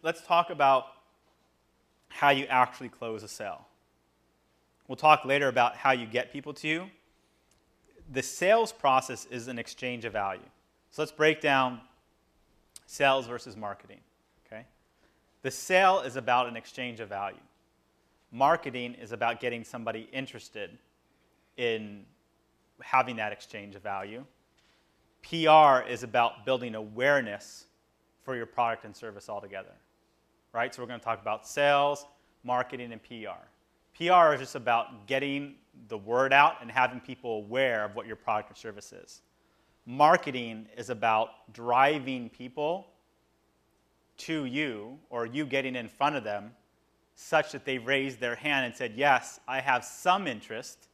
let's talk about how you actually close a sale. We'll talk later about how you get people to you. The sales process is an exchange of value. So let's break down sales versus marketing. Okay? The sale is about an exchange of value. Marketing is about getting somebody interested in having that exchange of value. PR is about building awareness for your product and service altogether. Right? So we're going to talk about sales, marketing, and PR. PR is just about getting the word out and having people aware of what your product or service is. Marketing is about driving people to you, or you getting in front of them, such that they've raised their hand and said, yes, I have some interest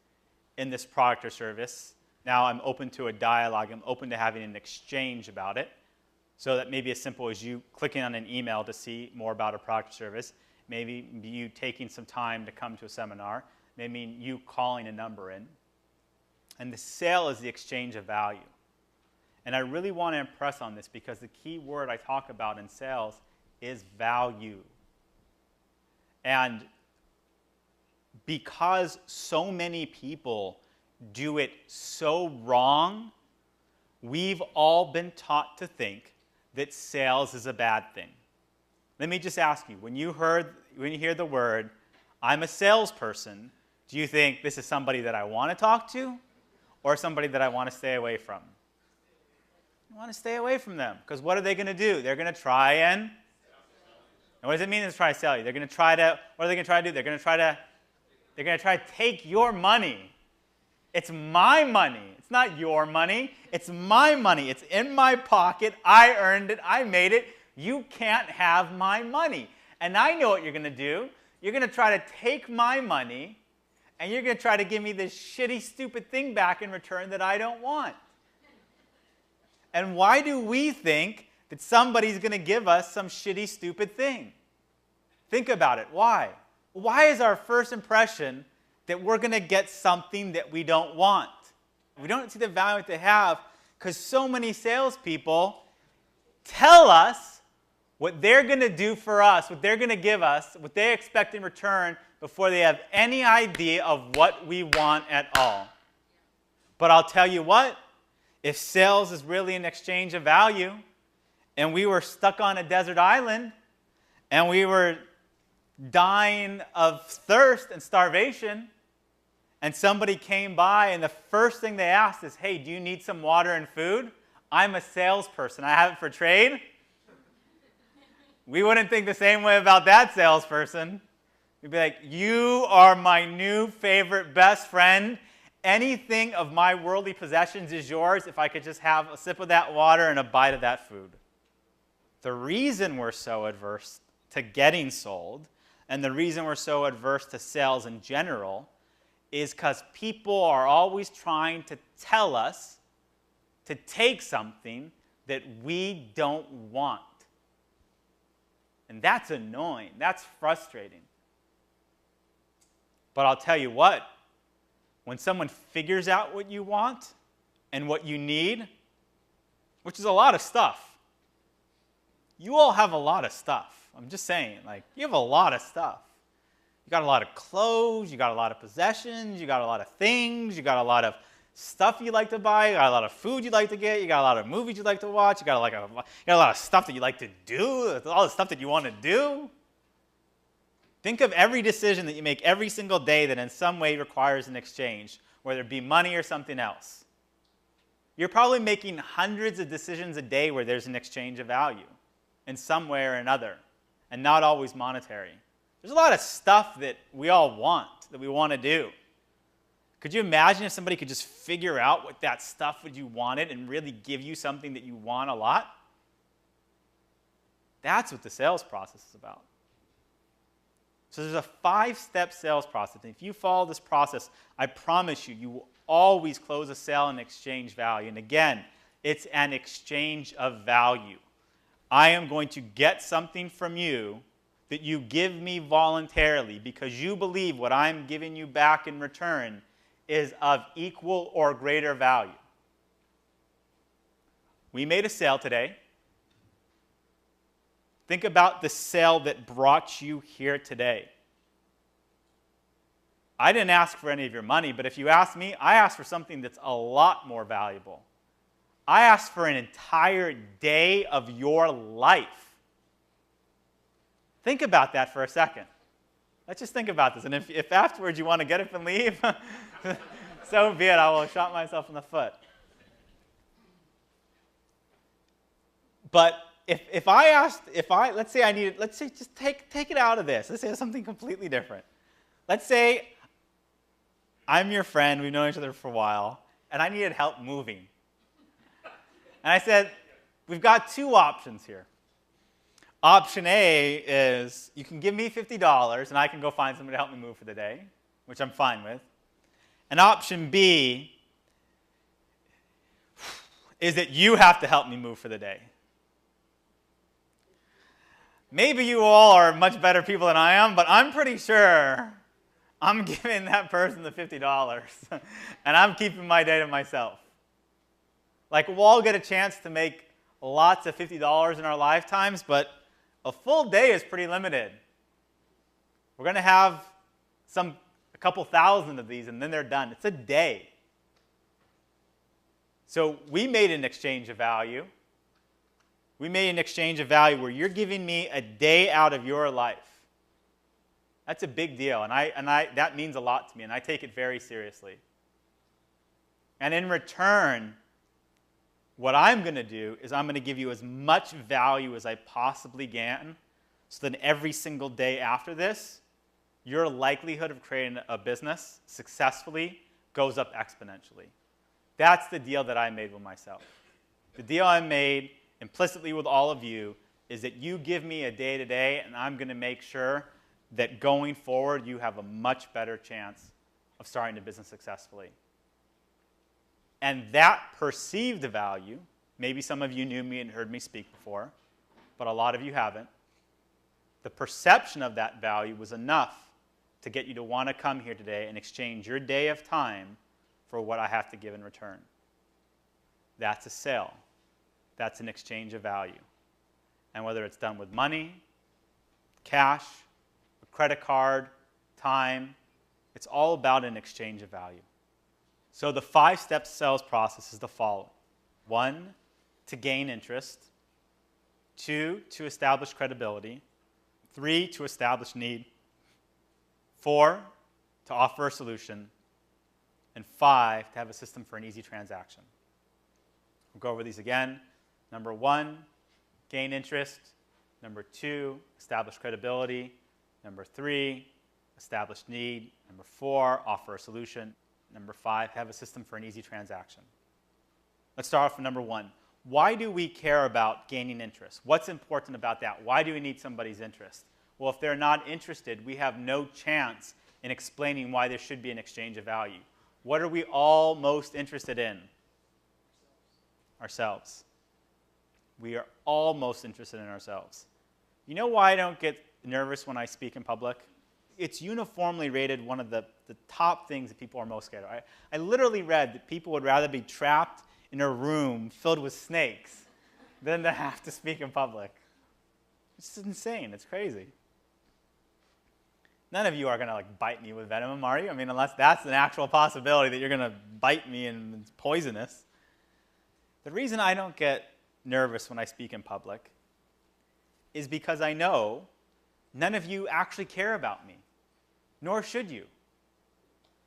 in this product or service. Now I'm open to a dialogue. I'm open to having an exchange about it. So that may be as simple as you clicking on an email to see more about a product or service. Maybe you taking some time to come to a seminar. Maybe you calling a number in. And the sale is the exchange of value. And I really want to impress on this because the key word I talk about in sales is value. And because so many people do it so wrong, we've all been taught to think that sales is a bad thing. Let me just ask you, when you hear the word, I'm a salesperson, do you think this is somebody that I want to talk to or somebody that I want to stay away from? You want to stay away from them because what are they going to do? They're going to try and what does it mean to try to sell you? They're going to try to, what are they going to try to do? They're going to try to take your money. It's my money. It's not your money. It's my money. It's in my pocket. I earned it. I made it. You can't have my money. And I know what you're going to do. You're going to try to take my money, and you're going to try to give me this shitty, stupid thing back in return that I don't want. And why do we think that somebody's going to give us some shitty, stupid thing? Think about it. Why? Why is our first impression that we're going to get something that we don't want? We don't see the value they have because so many salespeople tell us what they're going to do for us, what they're going to give us, what they expect in return before they have any idea of what we want at all. But I'll tell you what, if sales is really an exchange of value and we were stuck on a desert island and we were dying of thirst and starvation and somebody came by and the first thing they asked is, hey, do you need some water and food? I'm a salesperson. I have it for trade. We wouldn't think the same way about that salesperson. We'd be like, you are my new favorite best friend. Anything of my worldly possessions is yours if I could just have a sip of that water and a bite of that food. The reason we're so adverse to getting sold and the reason we're so adverse to sales in general is because people are always trying to tell us to take something that we don't want. And that's annoying. That's frustrating. But I'll tell you what, when someone figures out what you want and what you need, which is a lot of stuff. You all have a lot of stuff. I'm just saying, like, you have a lot of stuff. You got a lot of clothes, you got a lot of possessions, you got a lot of things, you got a lot of stuff you like to buy, you got a lot of food you like to get, you got a lot of movies you like to watch, you got a lot of stuff that you like to do, all the stuff that you want to do. Think of every decision that you make every single day that in some way requires an exchange, whether it be money or something else. You're probably making hundreds of decisions a day where there's an exchange of value in some way or another, and not always monetary. There's a lot of stuff that we all want, that we want to do. Could you imagine if somebody could just figure out what that stuff that you wanted and really give you something that you want a lot? That's what the sales process is about. So there's a 5-step sales process. And if you follow this process, I promise you, you will always close a sale and exchange value. And again, it's an exchange of value. I am going to get something from you that you give me voluntarily because you believe what I'm giving you back in return is of equal or greater value. We made a sale today. Think about the sale that brought you here today. I didn't ask for any of your money, but if you ask me, I asked for something that's a lot more valuable. I asked for an entire day of your life. Think about that for a second. Let's just think about this. And if afterwards you want to get up and leave, so be it. I will shot myself in the foot. But let's say just take it out of this. Let's say something completely different. Let's say I'm your friend, we've known each other for a while, and I needed help moving. And I said, we've got two options here. Option A is you can give me $50 and I can go find somebody to help me move for the day, which I'm fine with. And option B is that you have to help me move for the day. Maybe you all are much better people than I am, but I'm pretty sure I'm giving that person the $50 and I'm keeping my day to myself. Like, we'll all get a chance to make lots of $50 in our lifetimes, but a full day is pretty limited. We're going to have a couple thousand of these, and then they're done. It's a day. So we made an exchange of value. We made an exchange of value where you're giving me a day out of your life. That's a big deal, and that means a lot to me, and I take it very seriously. And in return, what I'm going to do is I'm going to give you as much value as I possibly can, so that every single day after this, your likelihood of creating a business successfully goes up exponentially. That's the deal that I made with myself. The deal I made implicitly with all of you is that you give me a day today, and I'm going to make sure that going forward you have a much better chance of starting a business successfully. And that perceived value, maybe some of you knew me and heard me speak before, but a lot of you haven't. The perception of that value was enough to get you to want to come here today and exchange your day of time for what I have to give in return. That's a sale. That's an exchange of value. And whether it's done with money, cash, a credit card, time, it's all about an exchange of value. So the 5-step sales process is the following. 1, to gain interest. 2, to establish credibility. 3, to establish need. 4, to offer a solution. And 5, to have a system for an easy transaction. We'll go over these again. Number 1, gain interest. Number 2, establish credibility. Number 3, establish need. Number 4, offer a solution. Number 5, have a system for an easy transaction. Let's start off with number 1. Why do we care about gaining interest? What's important about that? Why do we need somebody's interest? Well, if they're not interested, we have no chance in explaining why there should be an exchange of value. What are we all most interested in? Ourselves. We are all most interested in ourselves. You know why I don't get nervous when I speak in public? It's uniformly rated one of the top things that people are most scared of. I literally read that people would rather be trapped in a room filled with snakes than to have to speak in public. It's insane. It's crazy. None of you are going to bite me with venom, are you? I mean, unless that's an actual possibility that you're going to bite me and it's poisonous. The reason I don't get nervous when I speak in public is because I know none of you actually care about me. Nor should you.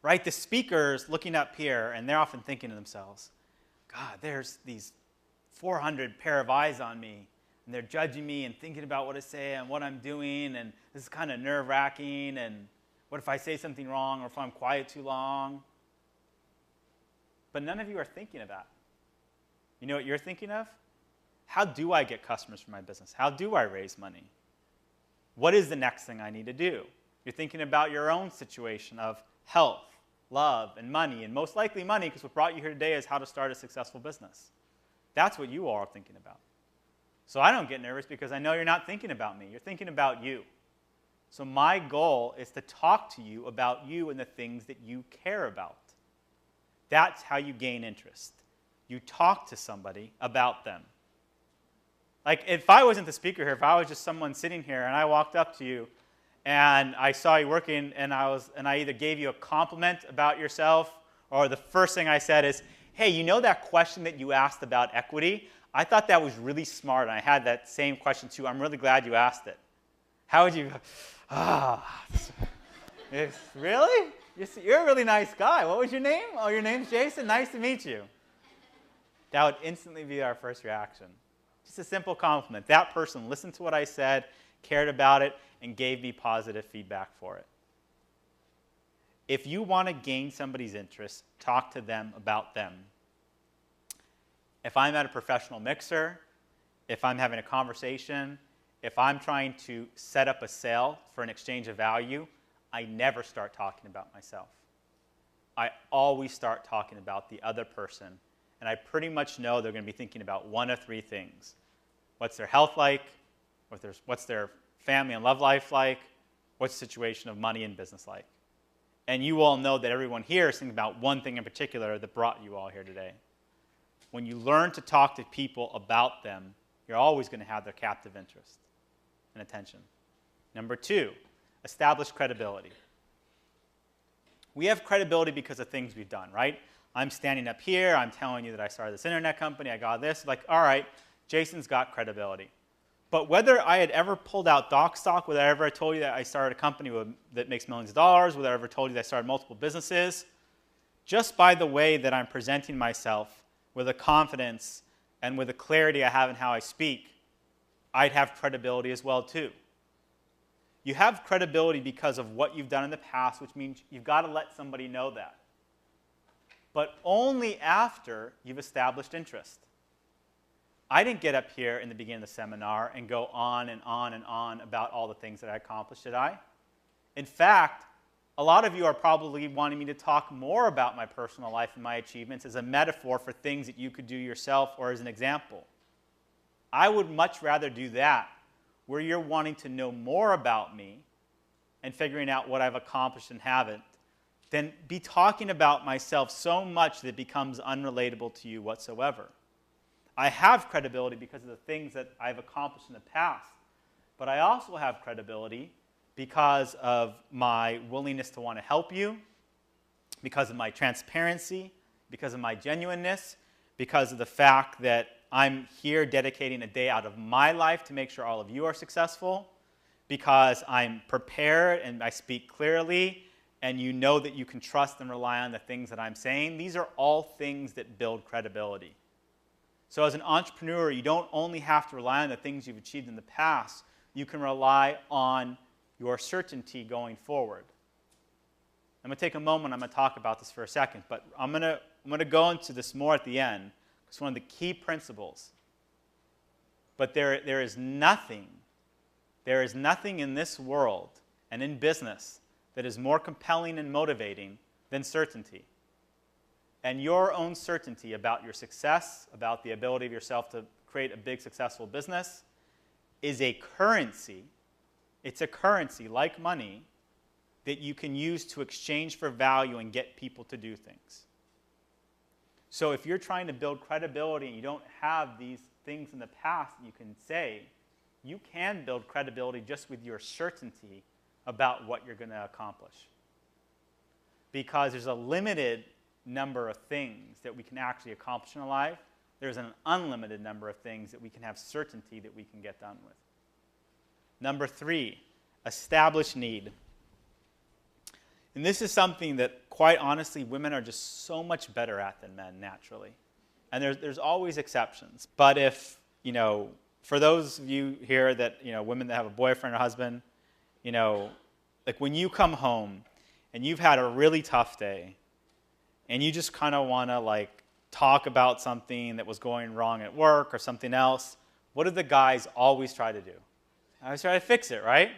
Right? The speaker's looking up here, and they're often thinking to themselves, God, there's these 400 pair of eyes on me, and they're judging me and thinking about what I say and what I'm doing, and this is kind of nerve-wracking, and what if I say something wrong or if I'm quiet too long? But none of you are thinking of that. You know what you're thinking of? How do I get customers for my business? How do I raise money? What is the next thing I need to do? You're thinking about your own situation of health, love, and money, and most likely money, because what brought you here today is how to start a successful business. That's what you all are thinking about. So I don't get nervous because I know you're not thinking about me. You're thinking about you. So my goal is to talk to you about you and the things that you care about. That's how you gain interest. You talk to somebody about them. Like, if I wasn't the speaker here, if I was just someone sitting here and I walked up to you and I saw you working and I either gave you a compliment about yourself, or the first thing I said is, hey, you know that question that you asked about equity? I thought that was really smart, and I had that same question too. I'm really glad you asked it. How would you, really? You're a really nice guy. What was your name? Oh, your name's Jason? Nice to meet you. That would instantly be our first reaction. Just a simple compliment. That person listened to what I said, cared about it, and gave me positive feedback for it. If you want to gain somebody's interest, talk to them about them. If I'm at a professional mixer, if I'm having a conversation, if I'm trying to set up a sale for an exchange of value, I never start talking about myself. I always start talking about the other person. And I pretty much know they're going to be thinking about one of three things. What's their health like? What's their family and love life like? What's the situation of money and business like? And you all know that everyone here is thinking about one thing in particular that brought you all here today. When you learn to talk to people about them, you're always going to have their captive interest and attention. Number 2, establish credibility. We have credibility because of things we've done, right? I'm standing up here, I'm telling you that I started this internet company, I got this. Like, all right, Jason's got credibility. But whether I had ever pulled out DocStock, whether I ever told you that I started a company that makes millions of dollars, whether I ever told you that I started multiple businesses, just by the way that I'm presenting myself with a confidence and with a clarity I have in how I speak, I'd have credibility as well too. You have credibility because of what you've done in the past, which means you've got to let somebody know that. But only after you've established interest. I didn't get up here in the beginning of the seminar and go on and on and on about all the things that I accomplished, did I? In fact, a lot of you are probably wanting me to talk more about my personal life and my achievements as a metaphor for things that you could do yourself or as an example. I would much rather do that, where you're wanting to know more about me and figuring out what I've accomplished and haven't, than be talking about myself so much that it becomes unrelatable to you whatsoever. I have credibility because of the things that I've accomplished in the past, but I also have credibility because of my willingness to want to help you, because of my transparency, because of my genuineness, because of the fact that I'm here dedicating a day out of my life to make sure all of you are successful, because I'm prepared and I speak clearly, and you know that you can trust and rely on the things that I'm saying. These are all things that build credibility. So as an entrepreneur, you don't only have to rely on the things you've achieved in the past, you can rely on your certainty going forward. I'm going to take a moment, I'm going to talk about this for a second, but I'm going to go into this more at the end. It's one of the key principles. But there is nothing in this world and in business that is more compelling and motivating than certainty. And your own certainty about your success, about the ability of yourself to create a big, successful business, is a currency. It's a currency, like money, that you can use to exchange for value and get people to do things. So if you're trying to build credibility and you don't have these things in the past that you can say, you can build credibility just with your certainty about what you're going to accomplish. Because there's a limited number of things that we can actually accomplish in life. There's an unlimited number of things that we can have certainty that we can get done with. Number 3, establish need. And this is something that, quite honestly, women are just so much better at than men naturally. And there's always exceptions. But if, for those of you here that, women that have a boyfriend or husband, like when you come home and you've had a really tough day and you just kind of want to talk about something that was going wrong at work or something else, what do the guys always try to do? I always try to fix it, right?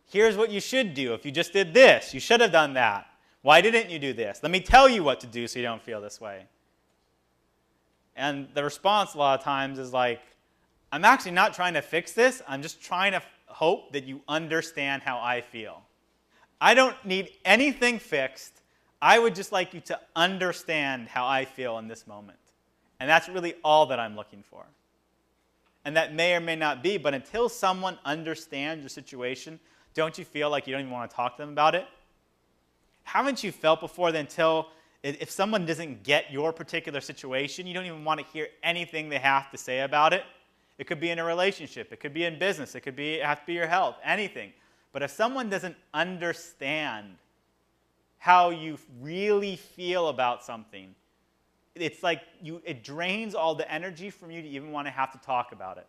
Here's what you should do. If you just did this, you should have done that. Why didn't you do this? Let me tell you what to do so you don't feel this way. And the response a lot of times is I'm actually not trying to fix this. I'm just trying to hope that you understand how I feel. I don't need anything fixed. I would just like you to understand how I feel in this moment. And that's really all that I'm looking for. And that may or may not be, but until someone understands your situation, don't you feel like you don't even want to talk to them about it? Haven't you felt before that until if someone doesn't get your particular situation, you don't even want to hear anything they have to say about it? It could be in a relationship. It could be in business. It have to be your health, anything. But if someone doesn't understand how you really feel about something, it's like it drains all the energy from you to even want to have to talk about it.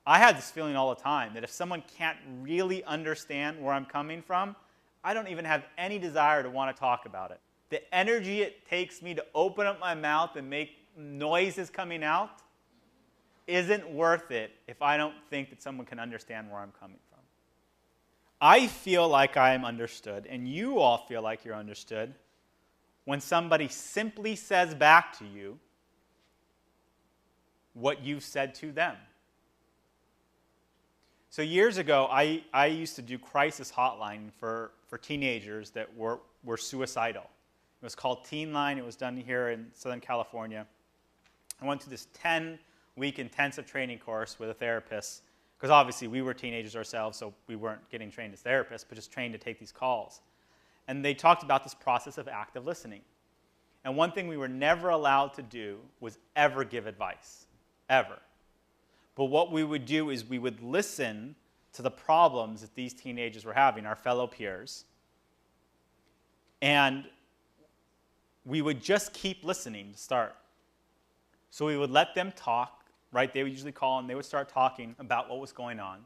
I have this feeling all the time that if someone can't really understand where I'm coming from, I don't even have any desire to want to talk about it. The energy it takes me to open up my mouth and make noises coming out isn't worth it if I don't think that someone can understand where I'm coming from. I feel like I am understood, and you all feel like you're understood, when somebody simply says back to you what you've said to them. So years ago, I used to do crisis hotline for teenagers that were suicidal. It was called Teen Line. It was done here in Southern California. I went through this 10-week intensive training course with a therapist, because obviously we were teenagers ourselves, so we weren't getting trained as therapists, but just trained to take these calls. And they talked about this process of active listening. And one thing we were never allowed to do was ever give advice, ever. But what we would do is we would listen to the problems that these teenagers were having, our fellow peers, and we would just keep listening to start. So we would let them talk, right? They would usually call and they would start talking about what was going on.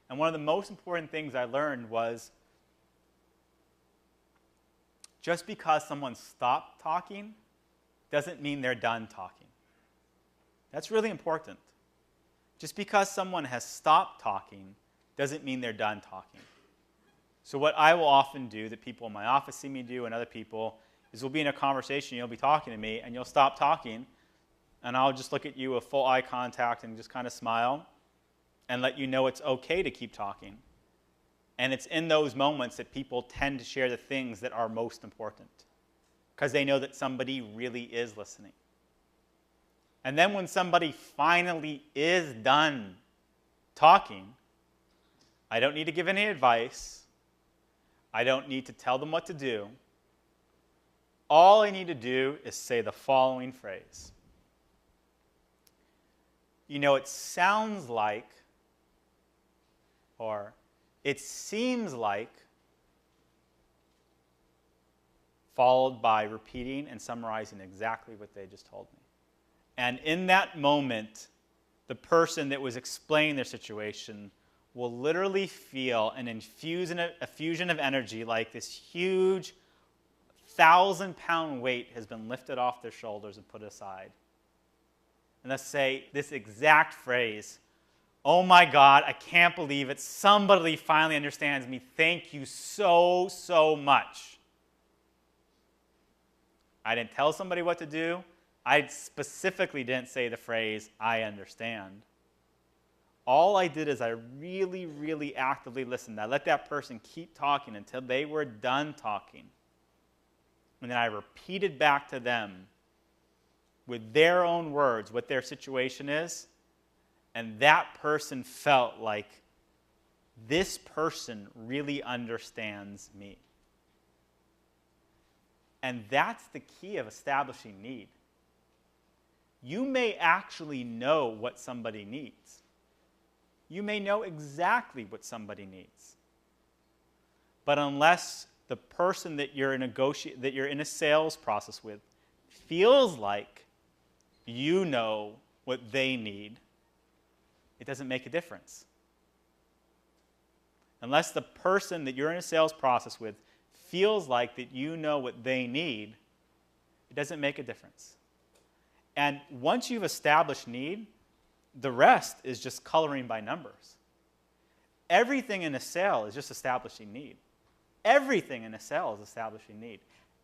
And one of the most important things I learned was just because someone stopped talking doesn't mean they're done talking. That's really important. Just because someone has stopped talking doesn't mean they're done talking. So what I will often do, that people in my office see me do and other people, is we'll be in a conversation, you'll be talking to me, and you'll stop talking, and I'll just look at you with full eye contact and just kind of smile and let you know it's okay to keep talking. And it's in those moments that people tend to share the things that are most important, because they know that somebody really is listening. And then when somebody finally is done talking, I don't need to give any advice. I don't need to tell them what to do. All I need to do is say the following phrase. You know, it sounds like, or it seems like, followed by repeating and summarizing exactly what they just told me. And in that moment, the person that was explaining their situation will literally feel an infusion of energy, like this huge 1,000-pound weight has been lifted off their shoulders and put aside. And let's say this exact phrase, "Oh my God, I can't believe it. Somebody finally understands me. Thank you so, so much." I didn't tell somebody what to do. I specifically didn't say the phrase, "I understand." All I did is I really, really actively listened. I let that person keep talking until they were done talking. And then I repeated back to them with their own words what their situation is. And that person felt like, this person really understands me. And that's the key of establishing need. You may actually know what somebody needs. You may know exactly what somebody needs. But unless the person that you're in a sales process with feels like you know what they need, it doesn't make a difference. Unless the person that you're in a sales process with feels like that you know what they need, it doesn't make a difference. And once you've established need, the rest is just coloring by numbers. Everything in a sale is just establishing need. Everything in a sale is establishing need.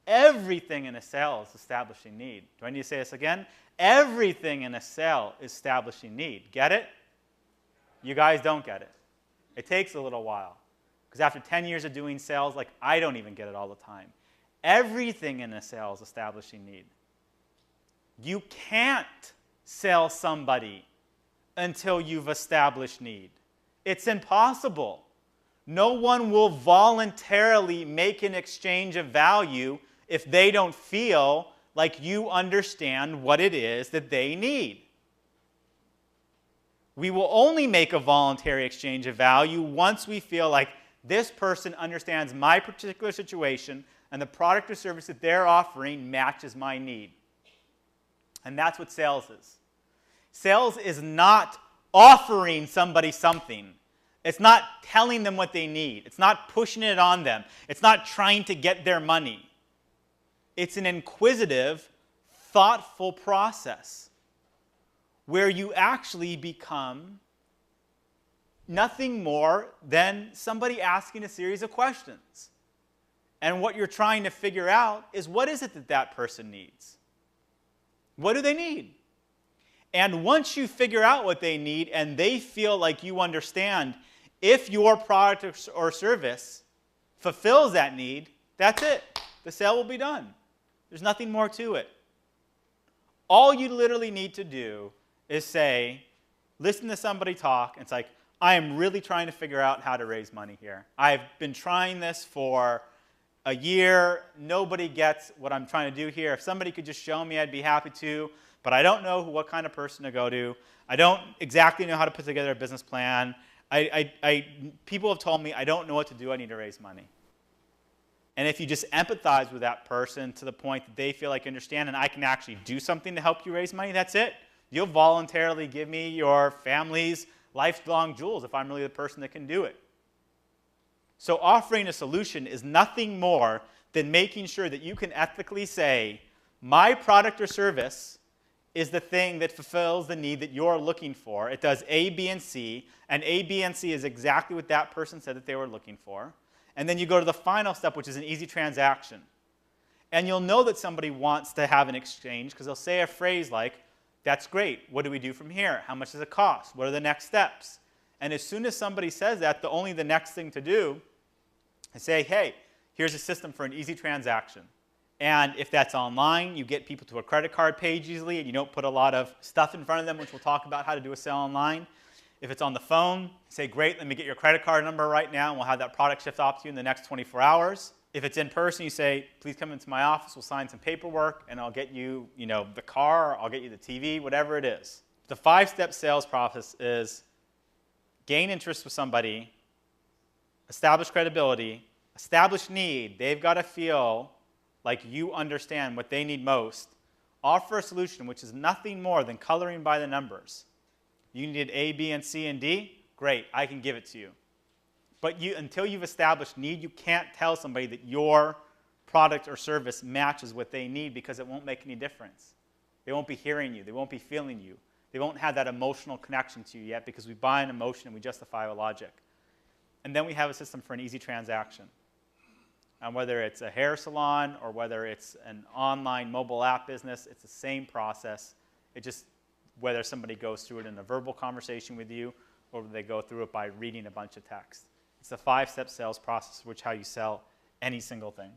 Everything in a sale is establishing need. Do I need to say this again? Everything in a sale is establishing need. Get it? You guys don't get it. It takes a little while. Because after 10 years of doing sales, like, I don't even get it all the time. Everything in a sale is establishing need. You can't sell somebody until you've established need. It's impossible. No one will voluntarily make an exchange of value if they don't feel like you understand what it is that they need. We will only make a voluntary exchange of value once we feel like this person understands my particular situation and the product or service that they're offering matches my need. And that's what sales is. Sales is not offering somebody something. It's not telling them what they need. It's not pushing it on them. It's not trying to get their money. It's an inquisitive, thoughtful process where you actually become nothing more than somebody asking a series of questions. And what you're trying to figure out is, what is it that that person needs? What do they need? And once you figure out what they need and they feel like you understand, if your product or service fulfills that need, that's it. The sale will be done. There's nothing more to it. All you literally need to do is say, listen to somebody talk, and it's like, I am really trying to figure out how to raise money here. I've been trying this for a year. Nobody gets what I'm trying to do here. If somebody could just show me, I'd be happy to, but I don't know what kind of person to go to. I don't exactly know how to put together a business plan. People have told me I don't know what to do. I need to raise money. And if you just empathize with that person to the point that they feel like you understand and I can actually do something to help you raise money, that's it. You'll voluntarily give me your family's lifelong jewels if I'm really the person that can do it. So offering a solution is nothing more than making sure that you can ethically say, my product or service is the thing that fulfills the need that you're looking for. It does A, B, and C, and A, B, and C is exactly what that person said that they were looking for. And then you go to the final step, which is an easy transaction. And you'll know that somebody wants to have an exchange because they'll say a phrase like, that's great. What do we do from here? How much does it cost? What are the next steps? And as soon as somebody says that, the next thing to do is say, hey, here's a system for an easy transaction. And if that's online, you get people to a credit card page easily, and you don't put a lot of stuff in front of them, which we'll talk about how to do a sale online. If it's on the phone, say, great, let me get your credit card number right now, and we'll have that product shipped off to you in the next 24 hours. If it's in person, you say, please come into my office, we'll sign some paperwork, and I'll get you, the car, I'll get you the TV, whatever it is. The 5-step sales process is gain interest with somebody, establish credibility, establish need. They've got to feel like you understand what they need most. Offer a solution, which is nothing more than coloring by the numbers. You needed A, B, and C, and D? Great, I can give it to you. But until you've established need, you can't tell somebody that your product or service matches what they need because it won't make any difference. They won't be hearing you. They won't be feeling you. They won't have that emotional connection to you yet because we buy an emotion and we justify with logic. And then we have a system for an easy transaction. And whether it's a hair salon or whether it's an online mobile app business, it's the same process. It just, whether somebody goes through it in a verbal conversation with you or they go through it by reading a bunch of text. It's a 5-step sales process, which is how you sell any single thing.